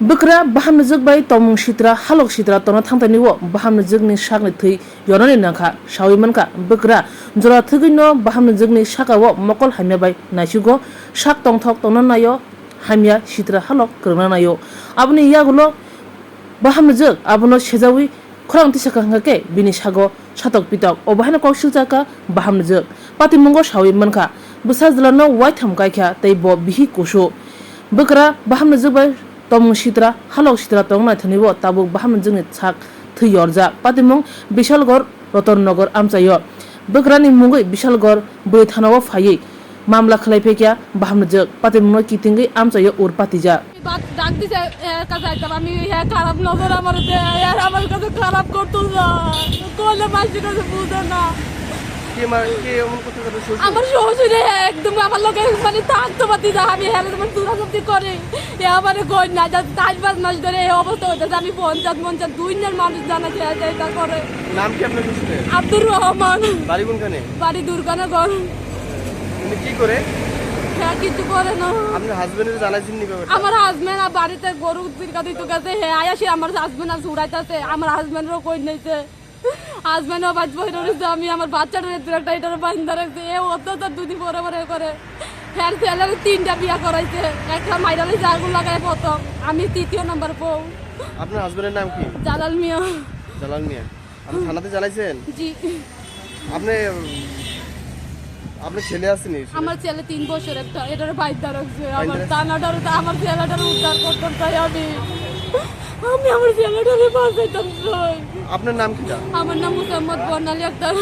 Bukra baham nujug bai tomung shitra halok shitra tona thangtani wo baham nujugni shakni thui yoroni nangkha shawi manka bukra jora thugui no baham nujugni shaka wo mokol hamya bai naisugo shak tongthok tona nayo hamya shitra halok krona nayo abni yagulo baham nujug abono sejawi khorang tisaka hangake bini sago satok pitok obahana kaushil jaka baham nujug patimungo shawi manka busa jlano wai thamkaikha tei bo bihi kusu bukra baham nujug bai tomung shitra halok shitra tongna thanibo tabuk baham jungni chak thui yorja patimung bishalgor rotonnogor amchayo bukrani mungoi bishalgor boi thanawo phai মামলা খালাইফেকিয়া বাহাম jug পাতিমুনো কিতিঙ্গি আমচাयो উর পাতিজা বাত ডাক দিছে কাজাইতা আমি হে খারাপ নজর আমার আমার কাছে খারাপ করতো না কোলে মাসি কাছে বুঝে না আমার শ্বশুরে একদম আমার লোকে মানে থাকতো পাতি যা আমি হেলে মানে দূরাসক্তি করে এ আমারে কই না যা 4-5 মাস ধরে এই অবস্থা হইতাছে আমি পঞ্চায়েত দুইনের মানুষ জানাতে এটা করে নাম কি আপনার শ্বশুরের? আব্দুর রহমান। বাড়ি কোনখানে? বাড়ি দুর্গানগর। উনি কি করে? হ্যাঁ কিছু করে না। আপনার হাজবেন্ডের জানাইছেন নি ব্যাপারটা? আমার হাজবেন্ড বাড়িতে গরু দিরকা দিতে গেছে হে আয়াসি আমার হাজবেন্ড আর উড়াইতাছে আমার হাজবেন্ডরও কই নাইছে হাজবেন্ডও বাজ বই রইছে আমি আমার বাচ্চাটার একটা এটার বান্ধা রাখছে এ অত্যাচার দুদিন পরে পরে করে হ্যাঁ ছেলের 3টা বিয়া করাইছে একটা মাইরালে জাগুল লাগায় প্রথম আমি 3য় নাম্বার বউ। আপনার হাজবেন্ডের নাম কি? জালাল মিয়া। জালাল মিয়া। আপনি থানাতে জানাইছেন? জি। আপনি আপনার ছেলে আছে নি? আমার ছেলে 3 বছর একটা এটার বাইদা রাখছে আমার তানাটার আমার ছেলেটার উদ্ধার করতে চাই আমি আমার ছেলেটারে বাঁচাইতাম। আপনার নাম কি? আমার নাম মোহাম্মদ বর্ণালী আক্তার।